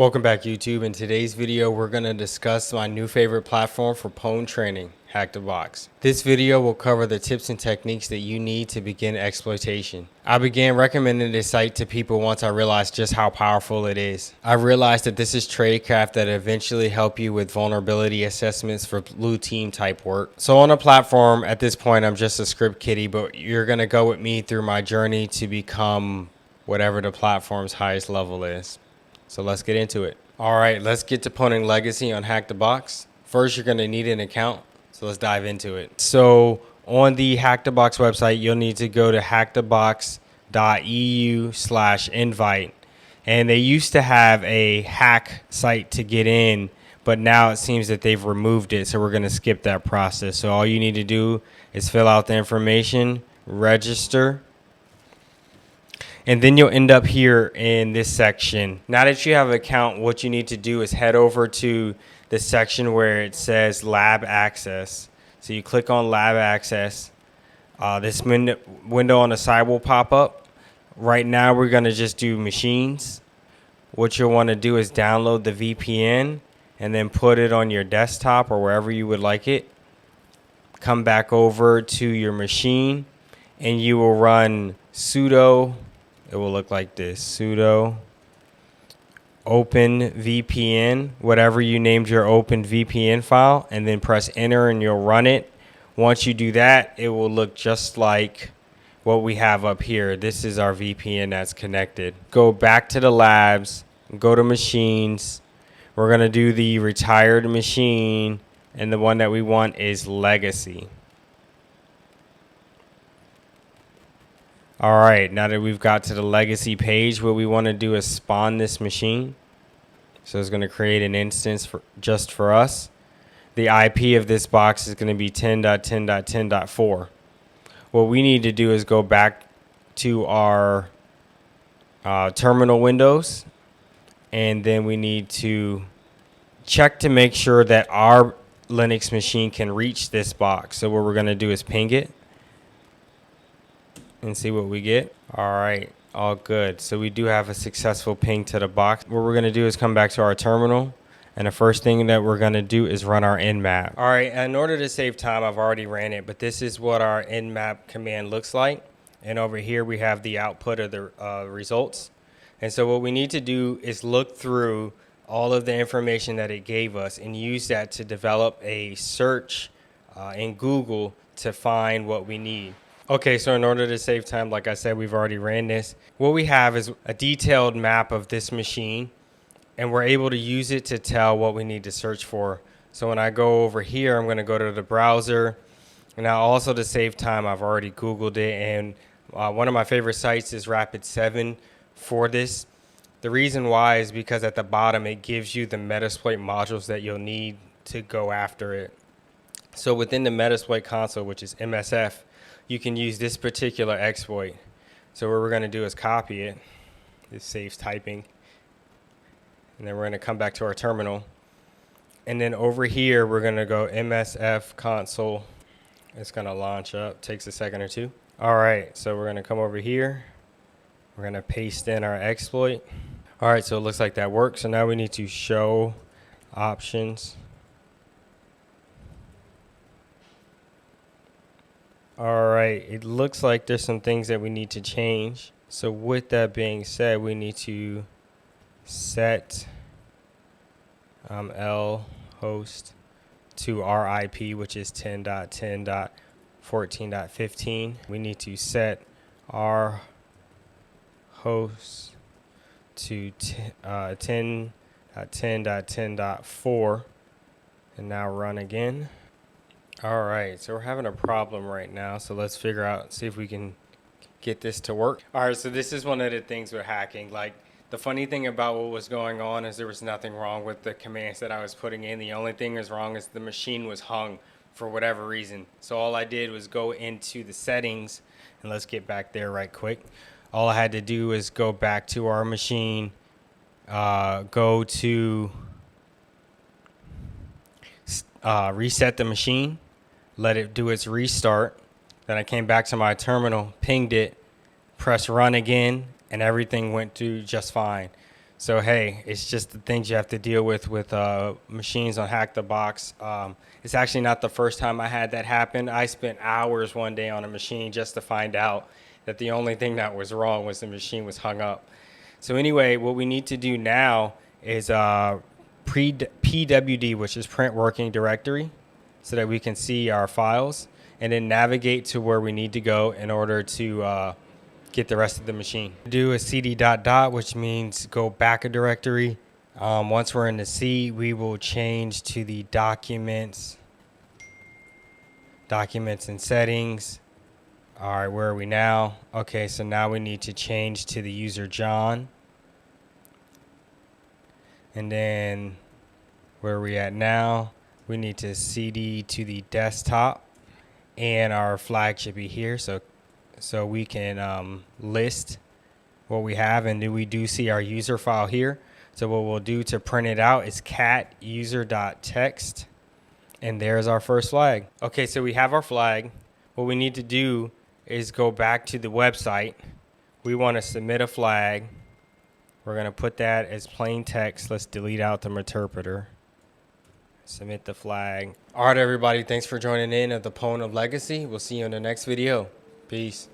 Welcome back, YouTube. In today's video, we're going to discuss my new favorite platform for pwn training, HackTheBox. This video will cover the tips and techniques that you need to begin exploitation. I began recommending this site to people once I realized just how powerful it is. I realized that this is tradecraft that eventually help you with vulnerability assessments for blue team type work. So on a platform, at this point, I'm just a script kiddie, but you're going to go with me through my journey to become whatever the platform's highest level is. So let's get into it. All right, let's get to pwning legacy on HackTheBox. First, you're gonna need an account. So let's dive into it. So on the HackTheBox website, you'll need to go to hackthebox.eu/invite. And they used to have a hack site to get in, but now it seems that they've removed it. So we're gonna skip that process. So all you need to do is fill out the information, register, and then you'll end up here in this section. Now that you have an account, what you need to do is head over to the section where it says lab access. So you click on lab access. This window on the side will pop up. Right now we're gonna just do machines. What you'll wanna do is download the VPN and then put it on your desktop or wherever you would like it. Come back over to your machine and you will run sudo. It will look like this, sudo open VPN, whatever you named your open VPN file, and then press enter and you'll run it. Once you do that, it will look just like what we have up here. This is our VPN that's connected. Go back to the labs, go to machines. We're gonna do the retired machine, and the one that we want is legacy. All right, now that we've got to the legacy page, what we want to do is spawn this machine. So it's going to create an instance just for us. The IP of this box is going to be 10.10.10.4. What we need to do is go back to our terminal windows, and then we need to check to make sure that our Linux machine can reach this box. So what we're going to do is ping it and see what we get. All right, all good. So we do have a successful ping to the box. What we're gonna do is come back to our terminal, and the first thing that we're gonna do is run our nmap. All right, in order to save time, I've already ran it, but this is what our nmap command looks like. And over here we have the output of the results. And so what we need to do is look through all of the information that it gave us and use that to develop a search in Google to find what we need. Okay, so in order to save time, like I said, we've already ran this. What we have is a detailed map of this machine, and we're able to use it to tell what we need to search for. So when I go over here, I'm gonna go to the browser. And now also to save time, I've already Googled it, and one of my favorite sites is Rapid7 for this. The reason why is because at the bottom, it gives you the Metasploit modules that you'll need to go after it. So within the Metasploit console, which is MSF, you can use this particular exploit. So what we're going to do is copy it. This saves typing. And then we're going to come back to our terminal. And then over here, we're going to go MSF console. It's going to launch up. Takes a second or two. All right, so we're going to come over here. We're going to paste in our exploit. All right, so it looks like that works. So now we need to show options. All right, it looks like there's some things that we need to change. So with that being said, we need to set L host to our IP, which is 10.10.14.15. We need to set our host to 10.10.10.4 and now run again. All right, so we're having a problem right now. So let's figure out, see if we can get this to work. All right, so this is one of the things with hacking. Like, the funny thing about what was going on is there was nothing wrong with the commands that I was putting in. The only thing that was wrong is the machine was hung for whatever reason. So all I did was go into the settings, and let's get back there right quick. All I had to do is go back to our machine, go to reset the machine, let it do its restart. Then I came back to my terminal, pinged it, pressed run again, and everything went through just fine. So hey, it's just the things you have to deal with machines on Hack the Box. It's actually not the first time I had that happen. I spent hours one day on a machine just to find out that the only thing that was wrong was the machine was hung up. So anyway, what we need to do now is PWD, which is print working directory, so that we can see our files, and then navigate to where we need to go in order to get the rest of the machine. Do a cd dot dot, which means go back a directory. Once we're in the C, we will change to the documents and settings. All right, where are we now? Okay, so now we need to change to the user John. And then where are we at now? We need to cd to the desktop, and our flag should be here. So we can list what we have, and we do see our user file here. So what we'll do to print it out is cat user.text, and there's our first flag. Okay, so we have our flag. What we need to do is go back to the website. We want to submit a flag. We're going to put that as plain text. Let's delete out the interpreter. Submit the flag. All right, everybody, thanks for joining in at the Pwn of Legacy. We'll see you in the next video. Peace.